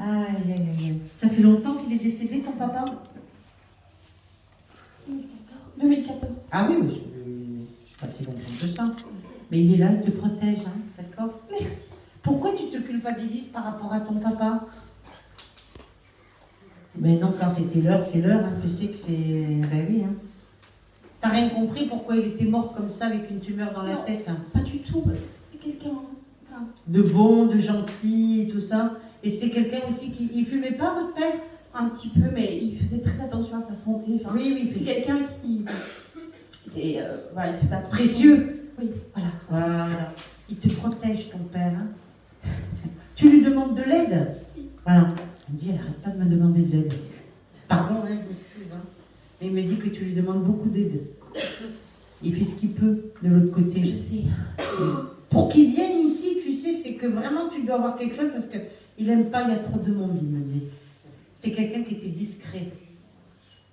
Aïe, aïe, aïe. Ça fait longtemps qu'il est décédé, ton papa? 2014. Ah oui, mais c'est pas si longtemps que ça. Mais il est là, il te protège, hein, d'accord? Merci. Pourquoi tu te culpabilises par rapport à ton papa? Mais non, quand c'était l'heure, c'est l'heure, hein. Tu sais que c'est la vie, hein. T'as rien compris pourquoi il était mort comme ça avec une tumeur dans la tête, hein? Pas du tout, parce que c'était quelqu'un... Enfin... De bon, de gentil, et tout ça. Et c'est quelqu'un aussi qui... Il fumait pas, votre père? Un petit peu, mais il faisait très attention à sa santé. Enfin, oui. C'est quelqu'un qui... était, voilà, il fait ça précieux. Oui, voilà. Voilà. Il te protège, ton père, hein. Tu lui demandes de l'aide? Voilà. Il me dit, elle n'arrête pas de me demander de l'aide. Pardon, hein, je m'excuse, hein. Mais il me dit que tu lui demandes beaucoup d'aide. Il fait ce qu'il peut de l'autre côté. Je sais. Pour qu'il vienne ici, tu sais, c'est que vraiment tu dois avoir quelque chose parce qu'il n'aime pas, il y a trop de monde, il me dit. C'est quelqu'un qui était discret.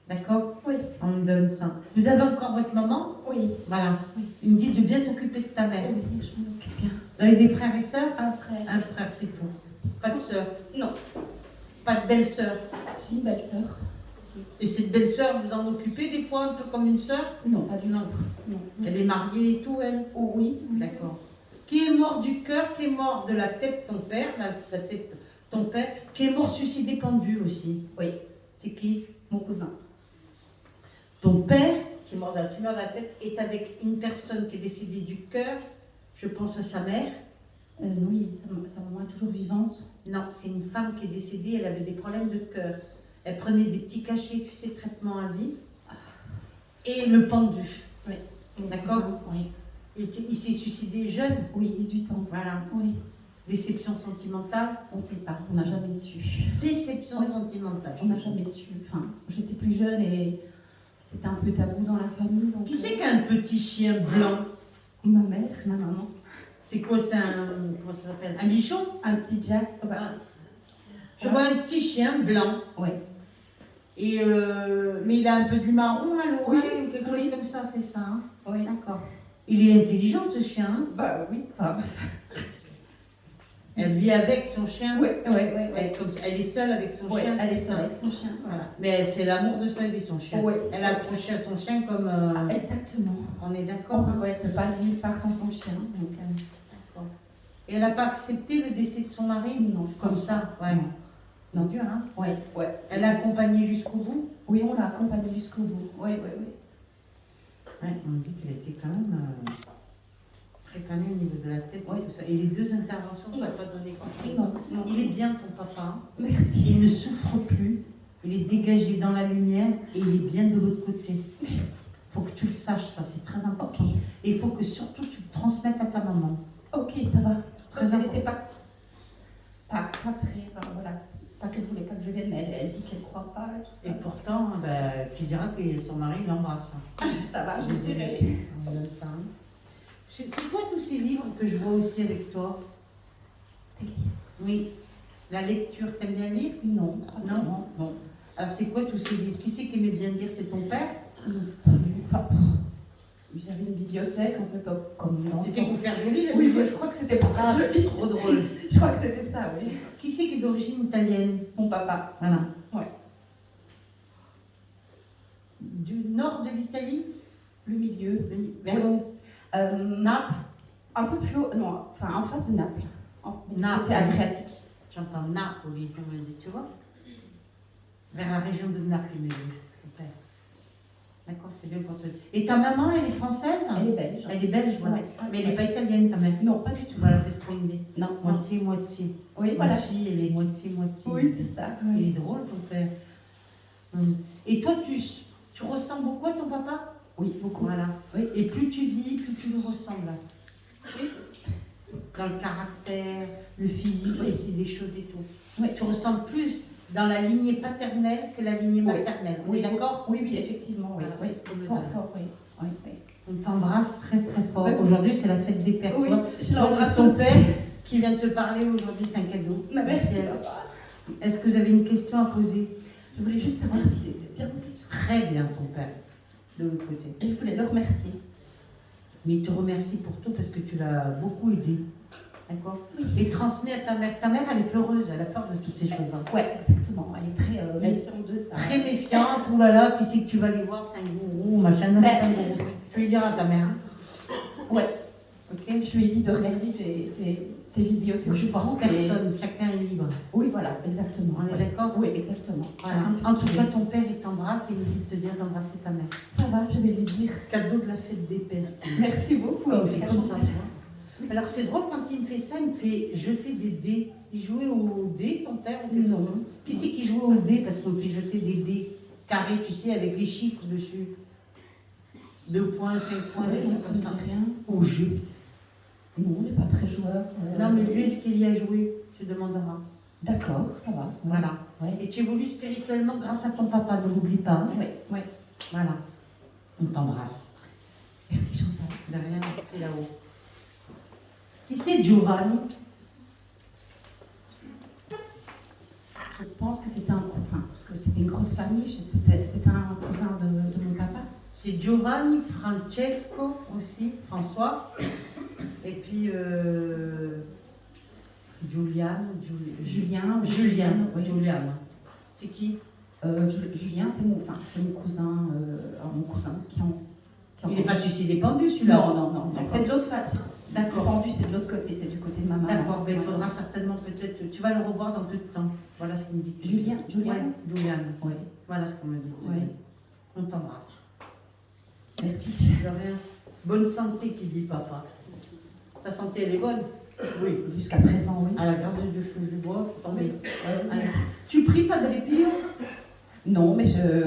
D'accord? Oui. On me donne ça. Vous avez encore votre maman? Oui. Voilà. Oui. Il me dit de bien t'occuper de ta mère. Oui, je m'en occupe bien. Vous avez des frères et sœurs? Un frère. Un frère, c'est tout. Pas de sœur? Non. Pas de belle-sœur? J'ai une belle-sœur. Et cette belle-sœur, vous en occupez des fois un peu comme une sœur? Non, pas du tout. Non. Elle est mariée et tout, elle? Oh oui. D'accord. Qui est mort du cœur, qui est mort de la tête ton père, la tête ton père, qui est mort suicidé pendu aussi? Oui. C'est qui? Mon cousin. Ton père, qui est mort d'un tumeur de la tête, est avec une personne qui est décédée du cœur. Je pense à sa mère. Oui, sa maman est toujours vivante. Non, c'est une femme qui est décédée, elle avait des problèmes de cœur. Elle prenait des petits cachets, tu sais, traitement à vie. Et le pendu. Oui. D'accord? Oui. Il s'est suicidé jeune. Oui, 18 ans. Voilà. Oui. Déception sentimentale. On ne sait pas, on n'a jamais su. Déception sentimentale. On n'a jamais su. Enfin, j'étais plus jeune et c'était un peu tabou dans la famille. Donc qui c'est qui a un petit chien blanc? Ma mère, ma maman. C'est quoi, c'est un... Comment ça s'appelle? Un bichon? Un petit Jack. Je vois un petit chien blanc. Oui. Et mais il a un peu du marron à l'oreille, Oui, quelque chose comme ça, c'est ça, hein? Oui. D'accord. Il est intelligent, ce chien, hein? Bah oui. Enfin... Elle vit avec son chien. Oui. Elle est seule avec son chien. Elle est seule avec son chien. Voilà. Mais c'est l'amour de sa vie, son chien. Oui. Elle a accroché à son chien comme... Exactement. On est d'accord? On ne peut pas nulle part sans son chien. Donc, d'accord. Et elle n'a pas accepté le décès de son mari? Non, comme ça. Ouais. Non. C'est dur, hein? Ouais. Elle l'a accompagné jusqu'au bout? Oui, on l'a accompagné jusqu'au bout. Oui. Ouais, on dit qu'elle était quand même très canée au niveau de la tête. Ouais. Tout ça. Et les deux interventions, ça n'a pas donné compris. Non. Il est bien, ton papa. Merci. Il ne souffre plus. Il est dégagé dans la lumière et il est bien de l'autre côté. Merci. Il faut que tu le saches, ça, c'est très important. Okay. Et il faut que surtout tu le transmettes à ta maman. Ok, ça va. Très Elle n'était pas très... Enfin, voilà. Pas qu'elle voulait pas que je vienne, mais elle dit qu'elle ne croit pas et tout ça. Et pourtant, tu diras que son mari l'embrasse. Ça va, je dirais. C'est quoi tous ces livres que je vois aussi avec toi? Oui. La lecture, t'aimes bien lire? Non. Non. Alors c'est quoi tous ces livres? Qui c'est qui aimait bien lire? C'est ton père? Enfin, j'avais une bibliothèque, en fait, comme dans... C'était pour faire joli, la Oui, bibliothèque? je crois que c'était pour faire joli. C'est trop drôle. Je crois que c'était ça, oui. Qui c'est qui est d'origine italienne? Mon papa. Voilà. Ouais. Du nord de l'Italie? Le milieu. Vers Naples? Un peu plus haut, non, enfin en face de Naples. Naples. C'est Adriatique. J'entends Naples, on me dit, tu vois? Vers la région de Naples, il me dit, mon père. D'accord, c'est bien pour toi. Et ta maman, elle est française? Elle est belge. Elle est belge, voilà. Ouais. Mais elle n'est pas italienne, ta mère? Non, pas du tout. Voilà, c'est ce qu'on me dit. Non. Moitié. Oui, Ma voilà. fille, elle est moitié. Oui, c'est ça. Il est drôle, ton père. Et toi, tu ressembles beaucoup à ton papa? Oui, beaucoup. Voilà. Oui. Et plus tu vis, plus tu lui ressembles. Dans le caractère, le physique, aussi des choses et tout. Oui. Tu ressembles plus dans la lignée paternelle que la lignée maternelle. On est d'accord? Oui, effectivement. Oui. Voilà, c'est ce qu'on me fort, donne. fort, oui. On t'embrasse très fort. Oui. Aujourd'hui, c'est la fête des pères. Oui, je Toi, l'embrasse c'est ton aussi. père qui vient te parler aujourd'hui, c'est un cadeau. Merci. Est-ce que vous avez une question à poser? Je voulais juste savoir s'il était bien, c'est tout. Très bien, ton père, de l'autre côté. Et je voulais le remercier. Mais il te remercie pour tout parce que tu l'as beaucoup aidé. D'accord. Et transmets à ta mère. Ta mère, elle est peureuse, elle a peur de toutes ces choses-là. Ouais, exactement. Elle est très méfiante de ça. Très méfiante, ou là là, qui c'est que tu vas aller voir, c'est un gourou, machin, non, c'est pas un gourou. Je vais lui dire à ta mère. Ouais. Ok. Je lui ai dit de regarder tes vidéos sur Je force Facebook. personne, chacun est libre. Oui, voilà, exactement. On est d'accord? Oui, exactement. Voilà. Chacun fait En ce tout qu'il cas, veut. ton père, il t'embrasse et il dit de te dire d'embrasser ta mère. Ça va, je vais lui dire. Cadeau de la fête des pères. Merci beaucoup. Oh, c'est comme ça, tu vois. Alors c'est drôle quand il me fait ça, il me fait jeter des dés. Il jouait au dés, ton père, ou quelque chose? Non. Qui c'est qui jouait au dés? Parce qu'on peut jeter des dés carrés, tu sais, avec les chiffres dessus. 2 points, 5 points, des Non, trucs ça comme me ça. dit rien. Au jeu. Non, on n'est pas très joueur. Non, mais lui, est-ce qu'il y a joué? Tu demanderas. D'accord, ça va. Voilà. Ouais. Et tu évolues spirituellement grâce à ton papa, ne l'oublie pas. Hein. Ouais. Voilà. On t'embrasse. Merci Chantal. De rien, c'est là-haut. Qui c'est Giovanni? Je pense que c'était un cousin, parce que c'était une grosse famille. C'était un cousin de mon papa. C'est Giovanni, Francesco aussi, François. Et puis Julien. Oui. Julian. C'est qui? Julien, c'est mon cousin qui en. Il n'est pas suicidé pendu celui-là? Non. C'est de l'autre face. D'accord. Pendu, c'est de l'autre côté, c'est du côté de ma maman. D'accord, mais il faudra certainement peut-être. Tu vas le revoir dans peu de temps. Voilà ce qu'il me dit. Julien. Ouais, Julian. Oui. Voilà ce qu'on me dit. Ouais. On t'embrasse. Merci. De rien. Bonne santé, qui dit papa. Ta santé, elle est bonne? Oui. Jusqu'à présent, oui. À la grâce de Dieu, je bois, faut tomber. Allez. Tu pries pas d'aller pire? Non, mais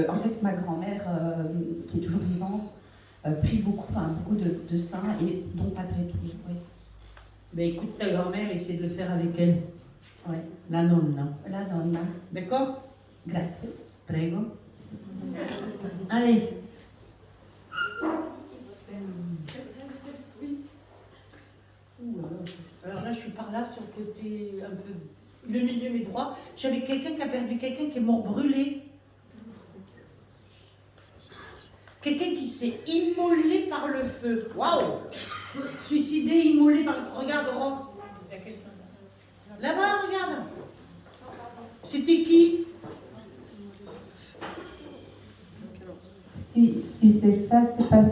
en fait, ma grand-mère, qui est toujours vivante, prie beaucoup de saints, et dont Padre Pio. Oui. Ben écoute ta grand-mère, essaie de le faire avec elle. Ouais. La nonna. La donna. D'accord? Grazie. Prego. Allez. Alors là, je suis par là, sur le côté un peu. Le milieu est droit. J'avais quelqu'un qui a perdu quelqu'un qui est mort brûlé. Quelqu'un qui s'est immolé par le feu. Waouh! Suicidé, immolé par. Regarde, Aurore. Là-bas, regarde. C'était qui? Si c'est ça, c'est pas,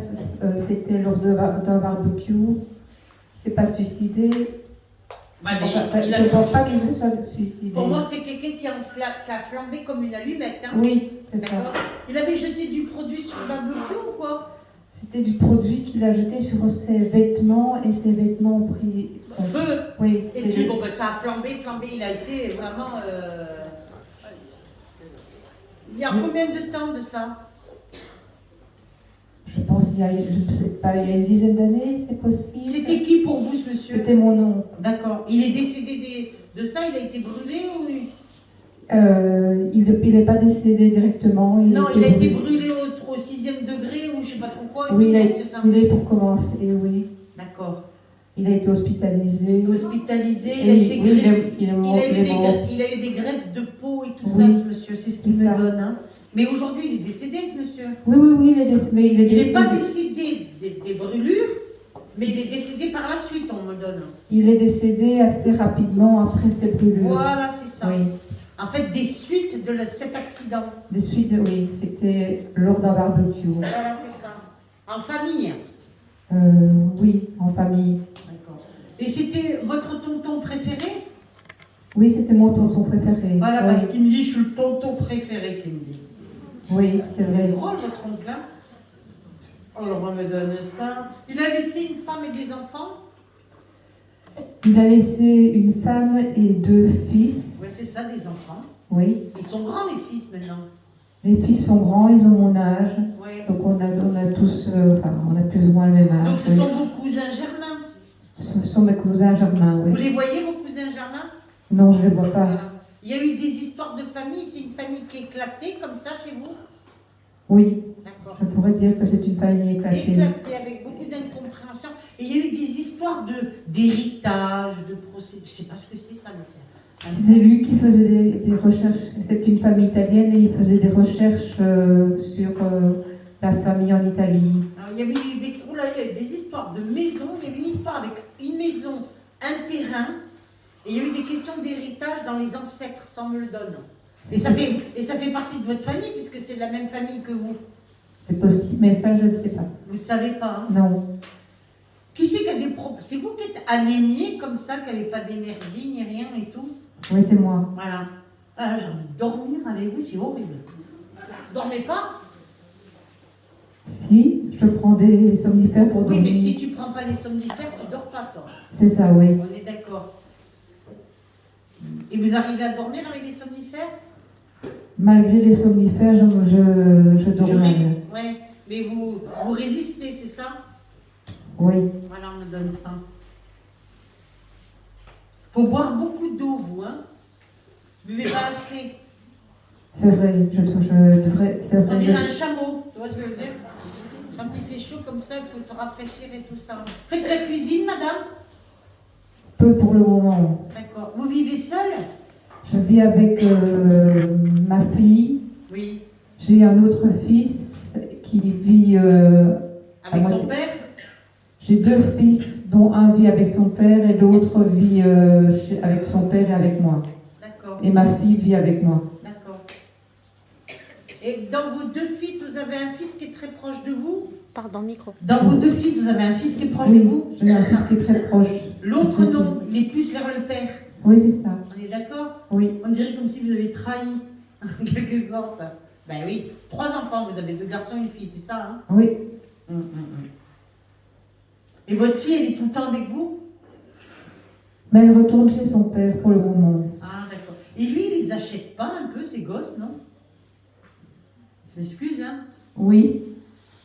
c'était lors d'un barbecue. Il s'est pas suicidé. Bah, mais Enfin, il je a- ne pense pas qu'il se soit suicidé. Pour moi, c'est quelqu'un qui a flambé comme une allumette. Hein. Oui, c'est ça. D'accord. Il avait jeté du produit sur le barbecue ou quoi? C'était du produit qu'il a jeté sur ses vêtements et ses vêtements ont pris Feu. Oui, Et puis bon, ben, ça a flambé. Il a été vraiment. Il y a combien de temps de ça? Je pense je ne sais pas, il y a une dizaine d'années, c'est possible. C'était qui pour vous, ce monsieur? C'était mon nom. D'accord. Il est décédé de ça, il a été brûlé ou... Il n'est pas décédé directement. Non, il a été brûlé au 6e degré ou je ne sais pas trop quoi. Oui, il a c'est été ça. brûlé pour commencer, oui. D'accord. Il a été hospitalisé. Hospitalisé, Et il a été oui, greffé. il est mort. Il a eu des greffes de peau et tout ça, Oui. ce monsieur. C'est ce qu'il C'est me ça. donne. Hein. Mais aujourd'hui, il est décédé, ce monsieur. Oui, il est décédé. Mais il est Il n'est décédé. pas décédé des brûlures, mais il est décédé par la suite, on me donne. Il est décédé assez rapidement après ses brûlures. Voilà, c'est ça. Oui, En fait, des suites de cet accident. des suites oui, c'était lors d'un barbecue. Voilà, c'est ça. En famille. Oui, en famille. D'accord. Et c'était votre tonton préféré? Oui, c'était mon tonton préféré. Voilà, oui. parce qu'il me dit, je suis le tonton préféré, qu'il me dit. Oui, c'est C'est vrai. drôle, votre oncle, hein? Alors, on me donne ça. Il a laissé une femme et des enfants? Il a laissé une femme et 2 fils. Oui, c'est ça, des enfants. Oui. Ils sont grands, les fils, maintenant. Les fils sont grands, ils ont mon âge. Oui. Donc on a tous, on a plus ou moins le même âge. Donc, ce oui. sont vos cousins germains. Ce sont mes cousins germains, Vous oui. les voyez, vos cousins germains? Non, je ne les vois pas. Voilà. Il y a eu des histoires de famille. C'est une famille qui est éclatée, comme ça, chez vous? Oui, D'accord. je pourrais dire que c'est une famille éclatée. Éclatée, avec beaucoup d'incompréhension. Et il y a eu des histoires d'héritage, de procès. Je ne sais pas ce que c'est, ça, mais c'est... C'était lui qui faisait des recherches. C'est une famille italienne et il faisait des recherches sur la famille en Italie. Alors, il y avait il y a des histoires de maisons. Il y avait une histoire avec une maison un terrain, et il y a eu des questions d'héritage dans les ancêtres, ça on me le donne. Et ça fait partie de votre famille, puisque c'est de la même famille que vous. C'est possible, mais ça, je ne sais pas. Vous ne savez pas, hein? Non. Qui c'est qui a des problèmes? C'est vous qui êtes anémié comme ça, qui n'avez pas d'énergie, ni rien et tout? Oui, c'est moi. Voilà. Ah, j'ai envie de dormir avec vous, c'est horrible. Vous dormez pas? Si, je prends des somnifères pour Oui, dormir. mais si tu prends pas les somnifères, tu dors pas, toi. C'est ça, oui. On est d'accord. Et vous arrivez à dormir avec les somnifères? Malgré les somnifères, je dors mal. Ouais, mais vous résistez, c'est ça? Oui. Voilà, on me donne ça. Faut boire beaucoup d'eau, vous, hein? Buvez pas assez. C'est vrai, je devrais. C'est On vrai. dirait un chameau, tu vois ce que je veux dire? Quand il fait chaud comme ça, il faut se rafraîchir et tout ça. Faites la cuisine, madame? Peu pour le moment. D'accord. Vous vivez seule? Je vis avec ma fille. Oui. J'ai un autre fils qui vit. Avec à son moitié. père? J'ai deux fils, dont un vit avec son père et l'autre vit avec son père et avec moi. D'accord. Et ma fille vit avec moi. D'accord. Et dans vos deux fils, vous avez un fils qui est très proche de vous? Pardon, micro. Dans vos deux fils, vous avez un fils qui est proche de Oui, vous? j'ai un fils qui est très proche. L'autre non, il est plus vers le père. Oui, c'est ça. On est d'accord? Oui. On dirait comme si vous avez trahi, en quelque sorte. Ben oui, 3 enfants, vous avez 2 garçons et une fille, c'est ça, hein? Oui. Et votre fille, elle est tout le temps avec vous? Mais elle retourne chez son père pour le moment. Ah, d'accord. Et lui, il les achète pas un peu, ces gosses, non? Je m'excuse, hein? Oui.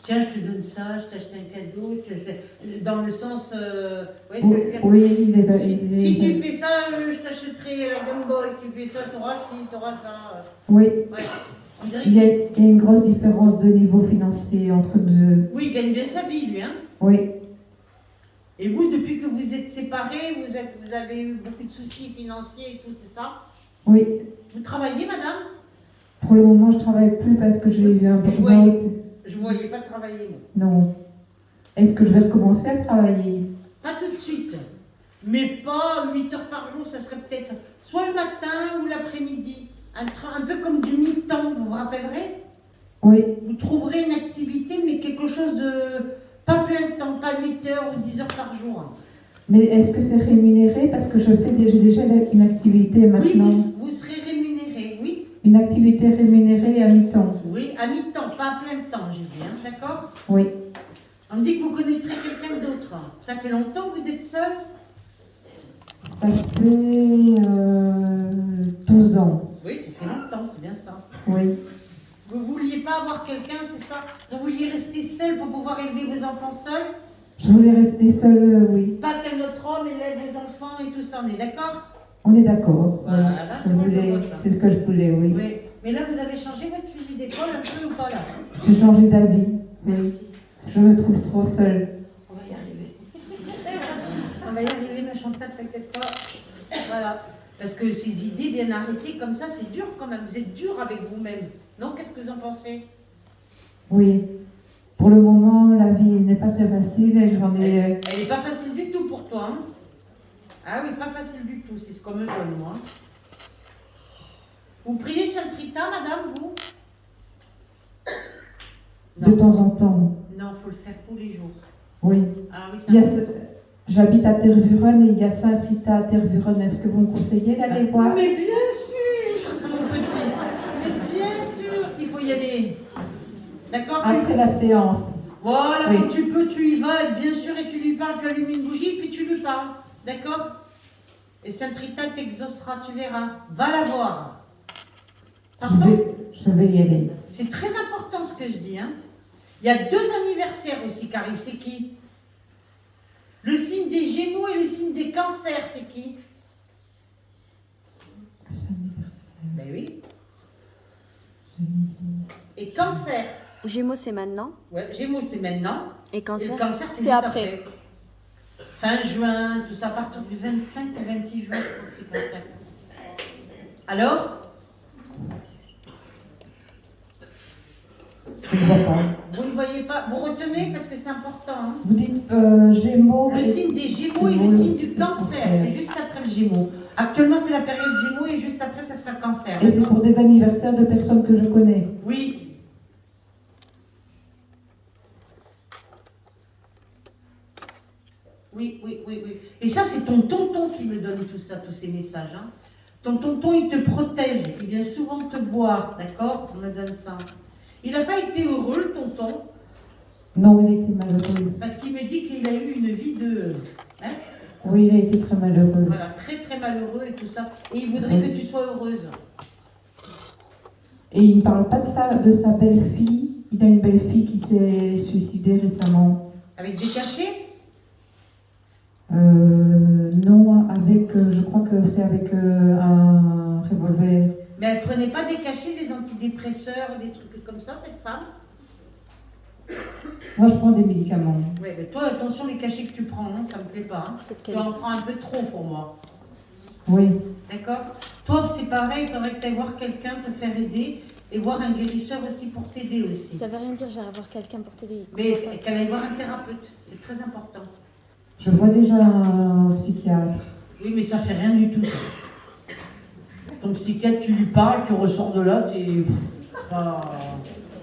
Tiens, je te donne ça, je t'ai acheté un cadeau, dans le sens... vous voyez ce que je veux dire? Oui, il les a. Si tu fais ça, je t'achèterai la Game Boy. Si tu fais ça, t'auras ci, t'auras ça. Oui. Ouais. On dirait Il y a qu'il... une grosse différence de niveau financier entre deux. Oui, il gagne bien sa vie, lui, hein? Oui. Et vous, depuis que vous êtes séparés, vous avez eu beaucoup de soucis financiers et tout, c'est ça? Oui. Vous travaillez, madame? Pour le moment, je travaille plus parce que j'ai eu un Parce que burn-out. Je ne voyais pas travailler, moi. Non. Est-ce que je vais recommencer à travailler? Pas tout de suite. Mais pas 8 heures par jour, ça serait peut-être soit le matin ou l'après-midi. Un peu comme du mi-temps, vous vous rappellerez? Oui. Vous trouverez une activité, mais quelque chose de... Pas plein de temps, pas 8 heures ou 10 heures par jour. Mais est-ce que c'est rémunéré? Parce que j'ai déjà une activité maintenant. Oui, vous serez rémunéré, oui. Une activité rémunérée à mi-temps. Oui, à mi-temps, pas à plein temps, j'ai dit, hein, d'accord? Oui. On me dit que vous connaîtrez quelqu'un d'autre. Ça fait longtemps que vous êtes seul? Ça fait 12 ans. Oui, ça fait longtemps, c'est bien ça. Oui. Vous vouliez pas avoir quelqu'un, c'est ça? Vous vouliez rester seul pour pouvoir élever vos enfants seuls? Je voulais rester seule, oui. Pas qu'un autre homme élève les enfants et tout ça, on est d'accord? On est d'accord. Voilà, Je tu vois, je voulais, vois ça. c'est ce que je voulais, oui. Oui. Mais là, vous avez changé votre fusil d'épaule un peu ou pas là? J'ai changé d'avis. Oui. Merci. Je me trouve trop seule. On va y arriver. On va y arriver, ma Chantal, t'inquiète pas. Voilà. Parce que ces idées bien arrêtées comme ça, c'est dur quand même. Vous êtes dur avec vous-même. Non? Qu'est-ce que vous en pensez? Oui. Pour le moment, la vie n'est pas très facile et j'en ai... Elle n'est pas facile du tout pour toi. Hein? Ah oui, pas facile du tout. C'est ce qu'on me donne, moi. Vous priez Sainte Rita, madame, vous? De temps en temps. Non, il faut le faire tous les jours. Oui. Ah oui, ça. Il y a J'habite à Tervuren et il y a Saint-Rita à Tervuren. Est-ce que vous me conseillez d'aller voir? Mais bien sûr, mon petit. Mais bien sûr qu'il faut y aller. D'accord? Après la séance. Voilà, Oui. quand tu peux, tu y vas, bien sûr, et tu lui parles, tu allumes une bougie, puis tu lui parles. D'accord? Et Sainte Rita t'exaucera, tu verras. Va la voir. Pardon? Je vais y aller. C'est très important ce que je dis. Hein. Il y a 2 anniversaires aussi qui arrivent. C'est qui? Le signe des Gémeaux et le signe des Cancers, c'est qui? Ben oui. Et Cancer. Gémeaux, c'est maintenant. Ouais, Gémeaux, c'est maintenant. Et Et cancer, le Cancer, c'est c'est juste après. Fin juin, tout ça, à partir du 25 au 26 juin, je crois que c'est Cancer. Alors? Je ne vois pas. Vous ne voyez pas? Vous retenez parce que c'est important. Hein. Vous dites Gémeaux. Le signe des Gémeaux et le signe du Cancer. C'est juste après le Gémeaux. Actuellement, c'est la période Gémeaux et juste après, ça sera le Cancer. Et c'est pour des anniversaires de personnes que je connais. Oui. Oui. Et ça, c'est ton tonton qui me donne tout ça, tous ces messages. Hein. Ton tonton, il te protège. Il vient souvent te voir, d'accord? On me donne ça. Il n'a pas été heureux, le tonton, Non, il a été malheureux. parce qu'il me dit qu'il a eu une vie de... Hein? Oui, il a été très malheureux. Voilà, très très malheureux et tout ça. Et il voudrait que tu sois heureuse. Et il ne parle pas de sa belle-fille. Il a une belle-fille qui s'est suicidée récemment. Avec des cachets? Non, avec, je crois que c'est avec un revolver. Mais elle prenait pas des cachets, des antidépresseurs, des trucs comme ça, cette femme? Moi, je prends des médicaments. Oui, mais toi, attention les cachets que tu prends, hein, ça me plaît pas. Hein. Peut-être Tu qu'elle en prends un peu trop pour moi. Oui. D'accord? Toi, c'est pareil, il faudrait que tu ailles voir quelqu'un te faire aider et voir un guérisseur aussi pour t'aider aussi. Ça veut rien dire, j'irai voir quelqu'un pour t'aider. Mais qu'elle aille voir un thérapeute, c'est très important. Je vois déjà un psychiatre. Oui, mais ça fait rien du tout. Ça. Ton psychiatre, tu lui parles, tu ressors de là, tu es...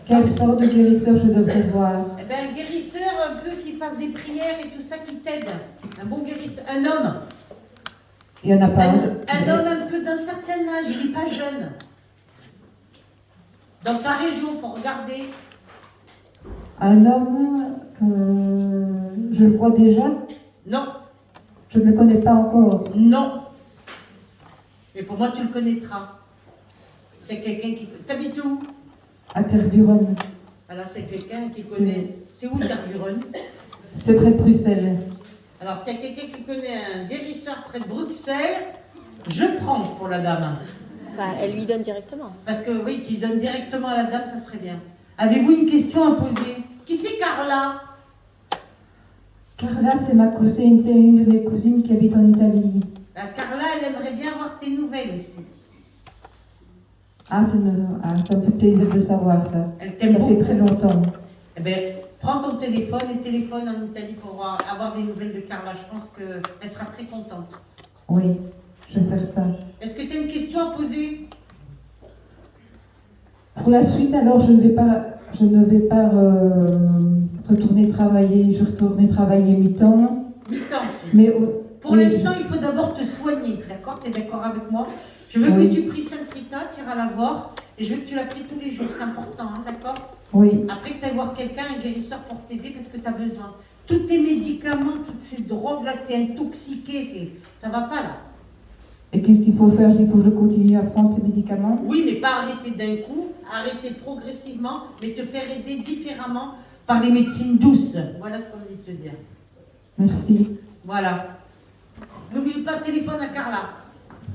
Quelle sorte de guérisseur je devrais voir? Eh ben, un guérisseur un peu qui fasse des prières et tout ça qui t'aide. Un bon guérisseur, un homme. Il n'y en a pas. Un homme un peu d'un certain âge, il n'est pas jeune. Dans ta région, il faut regarder. Un homme, je le vois déjà. Non, Je ne le connais pas encore. non. Mais pour moi, tu le connaîtras. C'est quelqu'un qui... T'habites où? À Tervuren. Alors, c'est quelqu'un qui connaît... C'est où Tervuren? C'est près de Bruxelles. Alors, s'il y a quelqu'un qui connaît un guérisseur près de Bruxelles, je prends pour la dame. Bah, elle lui donne directement. Parce que, oui, qu'il donne directement à la dame, ça serait bien. Avez-vous une question à poser? Qui c'est Carla? Carla, c'est ma cousine, c'est une de mes cousines qui habite en Italie. Carla, elle aimerait bien avoir tes nouvelles aussi. Ah, ça me fait plaisir de savoir ça. Elle t'aime Ça fait beaucoup. très longtemps. Eh bien, prends ton téléphone et téléphone en Italie pour avoir des nouvelles de Carla. Je pense qu'elle sera très contente. Oui, je vais faire ça. Est-ce que tu as une question à poser? Pour la suite, alors, je ne vais pas retourner travailler. Je retournerai travailler mi-temps. Mi-temps. Mais Pour oui, l'instant, il faut d'abord te soigner, d'accord? Tu es d'accord avec moi? Je veux Oui. que tu pries Sainte Rita, tu iras la voir, et je veux que tu la pries tous les jours, c'est important, hein, d'accord? Oui, Après que tu ailles voir quelqu'un, un guérisseur pour t'aider, parce que tu as besoin. Tous tes médicaments, toutes ces drogues-là, tu es intoxiqué, ça va pas là. et qu'est-ce qu'il faut faire? Il faut que je continue à prendre ces médicaments? Oui, mais pas arrêter d'un coup, arrêter progressivement, mais te faire aider différemment par les médecines douces. Voilà ce qu'on dit de te dire. Merci. Voilà. N'oublie pas le téléphone à Carla.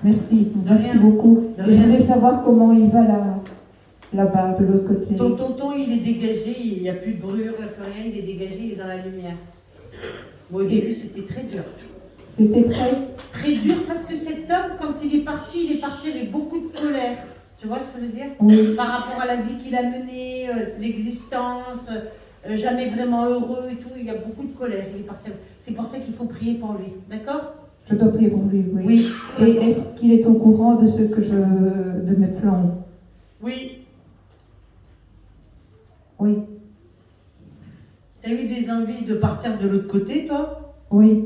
Merci. De Merci rien. beaucoup. De Et je rien. voulais savoir comment il va là-bas, de l'autre côté. Ton tonton, il est dégagé, il n'y a plus de brûlure, il n'y a plus rien, il est dégagé, il est dans la lumière. Bon, au début, c'était très dur. C'était très... Très dur parce que cet homme, quand il est parti avec beaucoup de colère. Tu vois ce que je veux dire? Oui. Par rapport à la vie qu'il a menée, l'existence, jamais vraiment heureux et tout, il y a beaucoup de colère. Il est parti. C'est pour ça qu'il faut prier pour lui. D'accord? Je dois prier pour lui, oui. Oui. Et est-ce qu'il est au courant de mes plans? Oui. Oui. Tu as eu des envies de partir de l'autre côté, toi? Oui.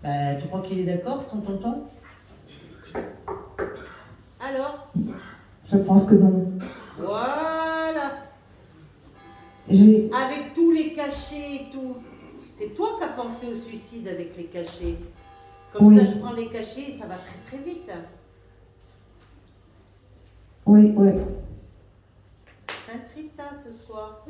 Tu crois qu'il est d'accord, ton tonton? Alors? Je pense que non. Voilà. J'ai... Avec tous les cachets et tout. C'est toi qui as pensé au suicide avec les cachets. Comme Oui. ça, je prends les cachets et ça va très très vite. Oui, oui. Sainte Rita ce soir.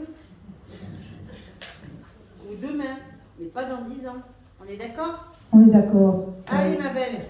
Ou demain, mais pas dans 10 ans. On est d'accord? On est d'accord. Allez ma belle.